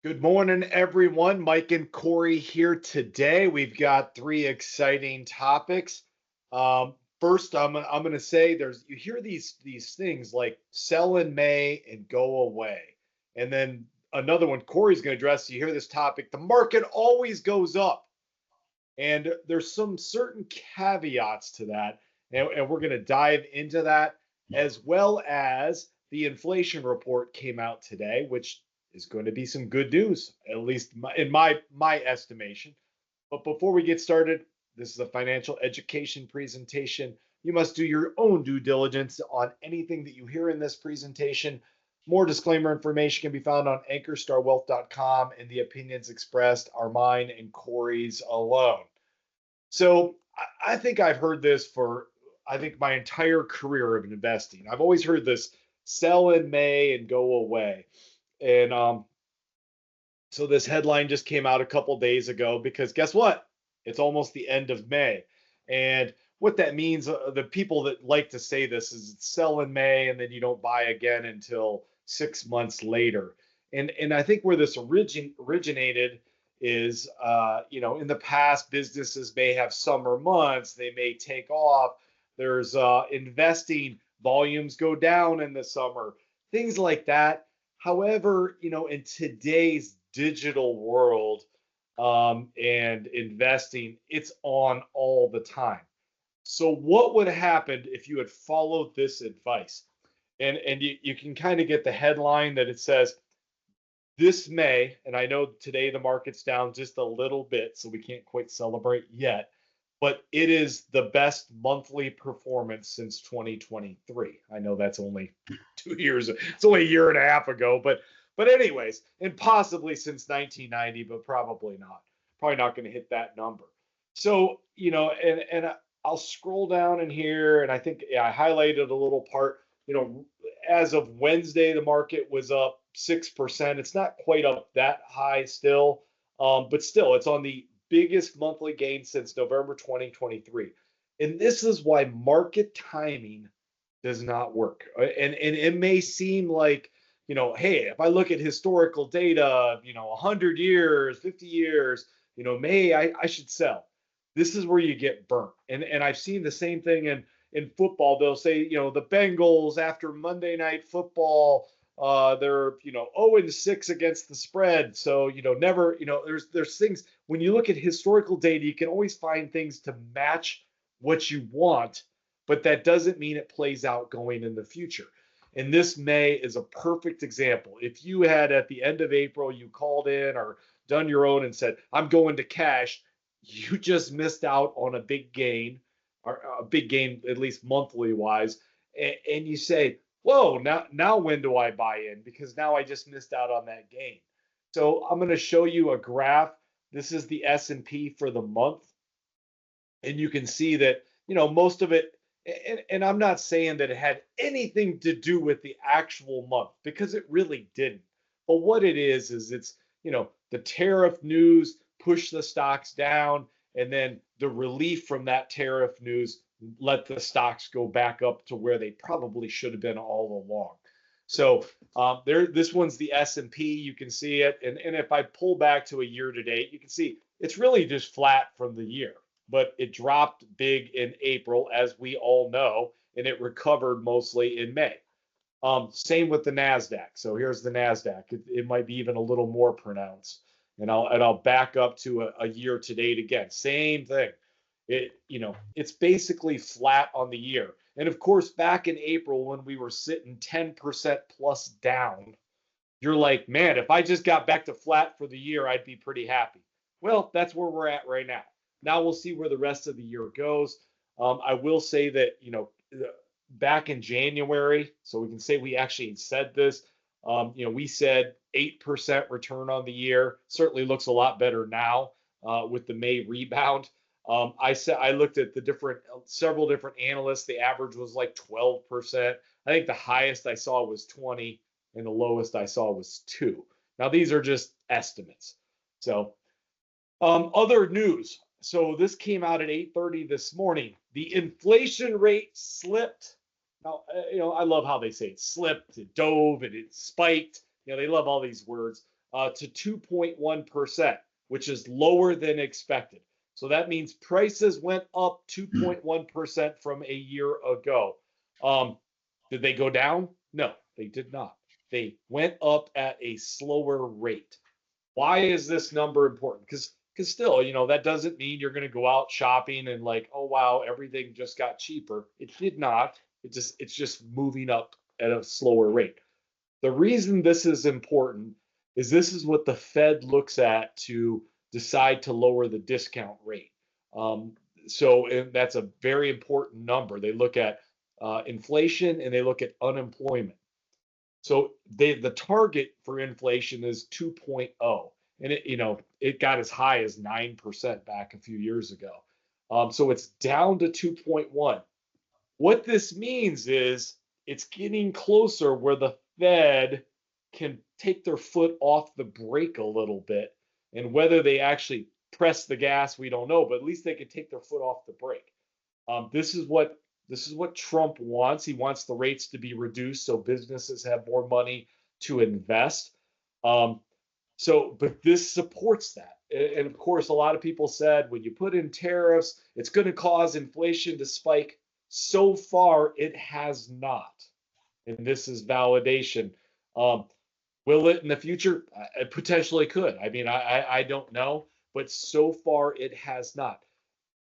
Good morning, everyone. Mike and Corey here today. We've got three exciting topics. First, I'm going to say you hear these things like sell in May and go away, and then another one Corey's going to address. You hear this topic: the market always goes up, and there's some certain caveats to that, and we're going to dive into that, as well as the inflation report came out today, which is going to be some good news, at least in my estimation. But before we get started, this is a financial education presentation. You must do your own due diligence on anything that you hear in this presentation. More disclaimer information can be found on ankerstarwealth.com, and the opinions expressed are mine and Corey's alone. So I think I've heard this for, I think, my entire career of investing. I've always heard this: sell in May and go away. And so this headline just came out a couple days ago because guess what? It's almost the end of May. And what that means, the people that like to say this is sell in May and then you don't buy again until 6 months later. And I think where this originated is, in the past, businesses may have summer months, they may take off. There's investing volumes go down in the summer, things like that. However, in today's digital world and investing, it's on all the time. So what would have happened if you had followed this advice? And you can kind of get the headline that it says, this May, and I know today the market's down just a little bit, so we can't quite celebrate yet, but it is the best monthly performance since 2023. I know that's only 2 years, it's only a year and a half ago, but anyways, and possibly since 1990, but probably not. Probably not going to hit that number. So, and I'll scroll down in here, and I think I highlighted a little part. As of Wednesday, the market was up 6%. It's not quite up that high still, but still, it's on the biggest monthly gain since November 2023. And this is why market timing does not work. And it may seem like, hey, if I look at historical data, 100 years, 50 years, I should sell. This is where you get burnt. And I've seen the same thing in football. They'll say, the Bengals after Monday Night Football, they're 0-6 against the spread. So never, there's things when you look at historical data, you can always find things to match what you want, but that doesn't mean it plays out going in the future. And this May is a perfect example. If you had at the end of April, you called in or done your own and said, I'm going to cash, you just missed out on a big gain, or a big gain, at least monthly wise. And you say, whoa, now when do I buy in? Because now I just missed out on that gain. So I'm going to show you a graph. This is the S&P for the month. And you can see that, most of it, and I'm not saying that it had anything to do with the actual month, because it really didn't. But what it is it's, the tariff news pushed the stocks down, and then the relief from that tariff news let the stocks go back up to where they probably should have been all along. So this one's the S&P. You can see it. And if I pull back to a year to date, you can see it's really just flat from the year. But it dropped big in April, as we all know, and it recovered mostly in May. Same with the NASDAQ. So here's the NASDAQ. It might be even a little more pronounced. And I'll back up to a year to date again. Same thing. It's basically flat on the year. And of course, back in April when we were sitting 10% plus down, you're like, man, if I just got back to flat for the year, I'd be pretty happy. Well, that's where we're at right now. Now we'll see where the rest of the year goes. I will say that, back in January, so we can say we actually said this, we said 8% return on the year. Certainly looks a lot better now with the May rebound. I looked at several different analysts. The average was like 12%. I think the highest I saw was 20 and the lowest I saw was 2. Now these are just estimates. So other news. So this came out at 8:30 this morning. The inflation rate slipped. Now, I love how they say it slipped, it dove, and it spiked. They love all these words. to 2.1%, which is lower than expected. So that means prices went up 2.1% from a year ago. Did they go down? No, they did not. They went up at a slower rate. Why is this number important? Because still, that doesn't mean you're going to go out shopping and like, oh wow, everything just got cheaper. It did not. It's just moving up at a slower rate. The reason this is important is this is what the Fed looks at to decide to lower the discount rate. So that's a very important number. They look at inflation and they look at unemployment. So the target for inflation is 2.0, and it got as high as 9% back a few years ago. So it's down to 2.1. What this means is it's getting closer where the Fed can take their foot off the brake a little bit, and whether they actually press the gas, we don't know, but at least they can take their foot off the brake. This is what Trump wants. He wants the rates to be reduced so businesses have more money to invest. But this supports that. And of course, a lot of people said when you put in tariffs, it's going to cause inflation to spike. So far, it has not. And this is validation. Will it in the future? It potentially could. I mean, I don't know, but so far it has not.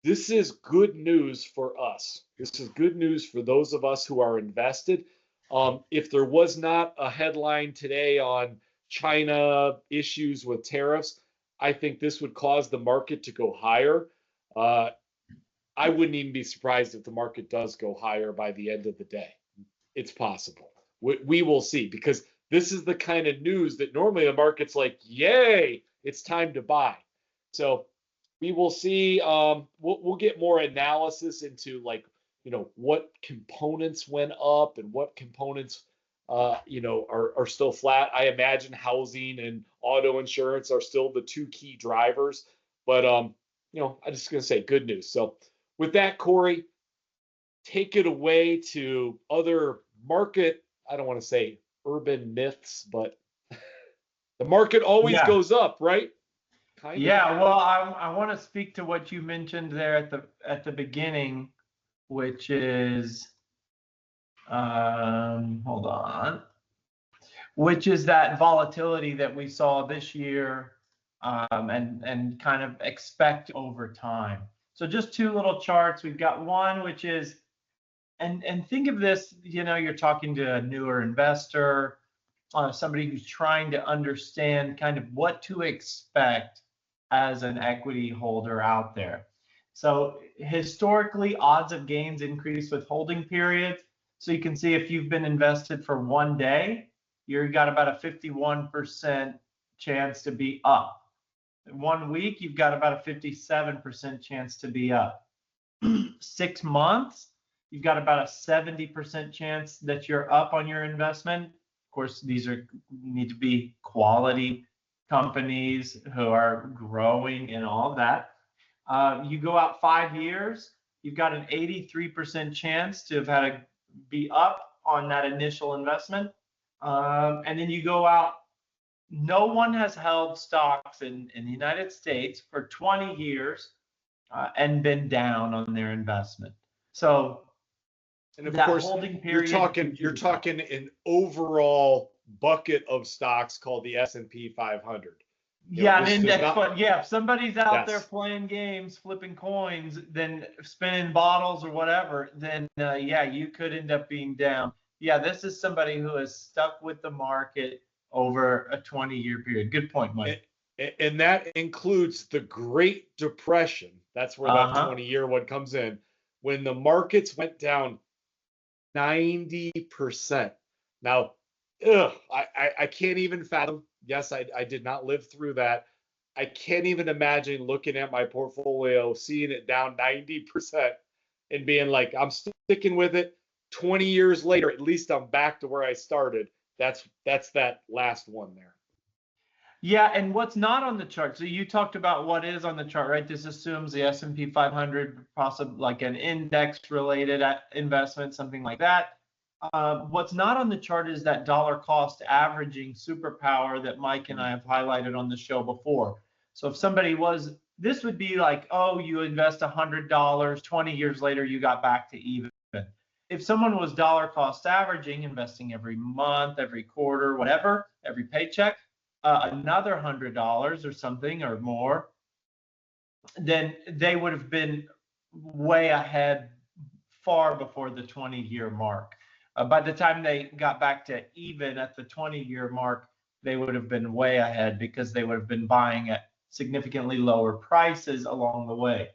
This is good news for us. This is good news for those of us who are invested. If there was not a headline today on China issues with tariffs, I think this would cause the market to go higher. I wouldn't even be surprised if the market does go higher by the end of the day. It's possible. We will see, because this is the kind of news that normally the market's like, yay, it's time to buy. So we will see. We'll get more analysis into what components went up and what components are still flat. I imagine housing and auto insurance are still the two key drivers. But I'm just gonna say good news. So with that, Corey, take it away to other market. I don't want to say urban myths, but the market always goes up, right? Yeah, well, I want to speak to what you mentioned there at the beginning, which is hold on, which is that volatility that we saw this year, and kind of expect over time. So just two little charts. We've got one which is, and think of this, you're talking to a newer investor, somebody who's trying to understand kind of what to expect as an equity holder out there. So historically, odds of gains increase with holding periods. So you can see if you've been invested for 1 day, you've got about a 51% chance to be up. 1 week, you've got about a 57% chance to be up. 6 months, you've got about a 70% chance that you're up on your investment. Of course, these need to be quality companies who are growing and all of that. You go out 5 years, you've got an 83% chance to have had to be up on that initial investment. And then you go out, no one has held stocks in the United States for 20 years and been down on their investment. So, and of course, holding period, you're talking an overall bucket of stocks called the S&P 500. An index fund. Yeah, if somebody's out there playing games, flipping coins, then spinning bottles or whatever, then you could end up being down. Yeah, this is somebody who has stuck with the market over a 20-year period. Good point, Mike. And that includes the Great Depression. That's where that 20-year one comes in. When the markets went down 90%. Now, I can't even fathom. Yes, I did not live through that. I can't even imagine looking at my portfolio, seeing it down 90% and being like, I'm sticking with it. 20 years later, at least I'm back to where I started. That's that last one there. Yeah, and what's not on the chart? So you talked about what is on the chart, right? This assumes the S&P 500, possibly like an index-related investment, something like that. What's not on the chart is that dollar cost averaging superpower that Mike and I have highlighted on the show before. So if somebody was, this would be like, oh, you invest $100, 20 years later, you got back to even. If someone was dollar cost averaging, investing every month, every quarter, whatever, every paycheck, another $100 or something or more, then they would have been way ahead far before the 20-year mark. By the time they got back to even at the 20-year mark, they would have been way ahead because they would have been buying at significantly lower prices along the way.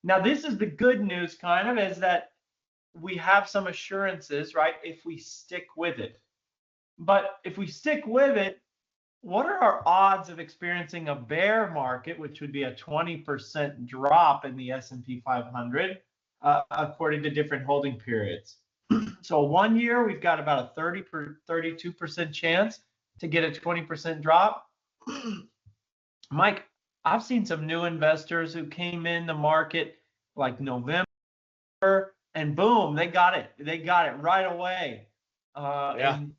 Now, this is the good news kind of, is that we have some assurances, right, if we stick with it. But if we stick with it, what are our odds of experiencing a bear market, which would be a 20% drop in the S&P 500, according to different holding periods? So 1 year, we've got about a 32% chance to get a 20% drop. Mike, I've seen some new investors who came in the market like November, and boom, they got it. They got it right away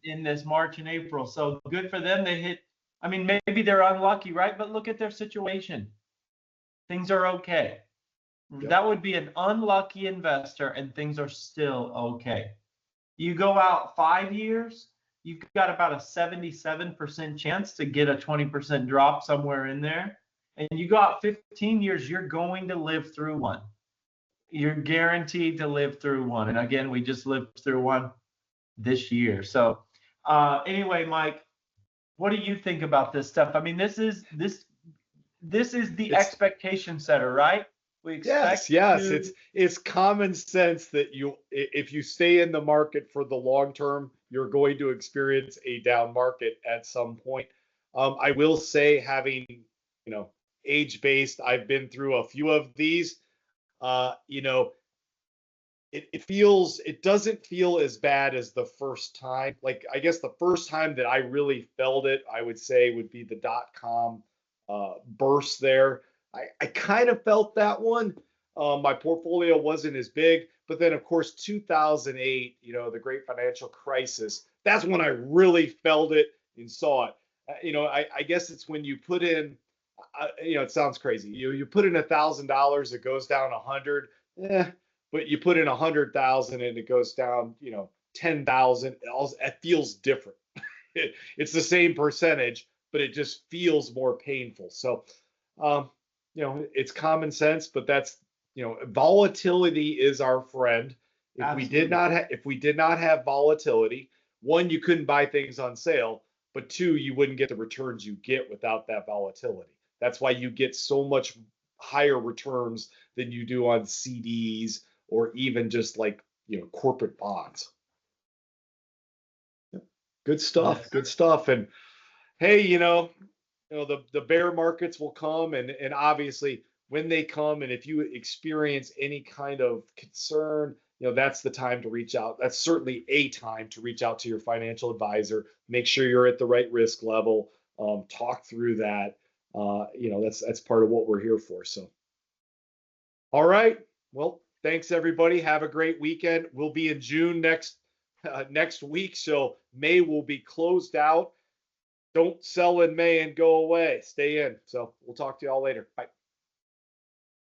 in this March and April. So good for them. They hit, I mean, maybe they're unlucky, right? But look at their situation. Things are okay. Yep. That would be an unlucky investor, and things are still okay. You go out 5 years, you've got about a 77% chance to get a 20% drop somewhere in there. And you go out 15 years, you're going to live through one. You're guaranteed to live through one. And again, we just lived through one this year. So anyway, Mike, what do you think about this stuff? I mean, this is the expectation setter, right? We expect yes. It's common sense that if you stay in the market for the long term, you're going to experience a down market at some point. I will say, having age-based, I've been through a few of these. It doesn't feel as bad as the first time. Like, I guess the first time that I really felt it, I would say, would be the .com burst there. I kind of felt that one. My portfolio wasn't as big, but then of course 2008, the great financial crisis, that's when I really felt it and saw it. I guess it's when you put in, it sounds crazy. You put in $1,000, it goes down 100. But you put in 100,000 and it goes down, 10,000. It feels different. It's the same percentage, but it just feels more painful. So, it's common sense, but that's, volatility is our friend. If we did not have volatility, one, you couldn't buy things on sale, but two, you wouldn't get the returns you get without that volatility. That's why you get so much higher returns than you do on CDs or even just like, corporate bonds. Good stuff. Yes. Good stuff. And hey, the bear markets will come, and obviously when they come, and if you experience any kind of concern, that's the time to reach out. That's certainly a time to reach out to your financial advisor. Make sure you're at the right risk level. Talk through that. That's part of what we're here for. So, all right. Well, thanks everybody. Have a great weekend. We'll be in June next week, so May will be closed out. Don't sell in May and go away. Stay in. So we'll talk to y'all later. Bye.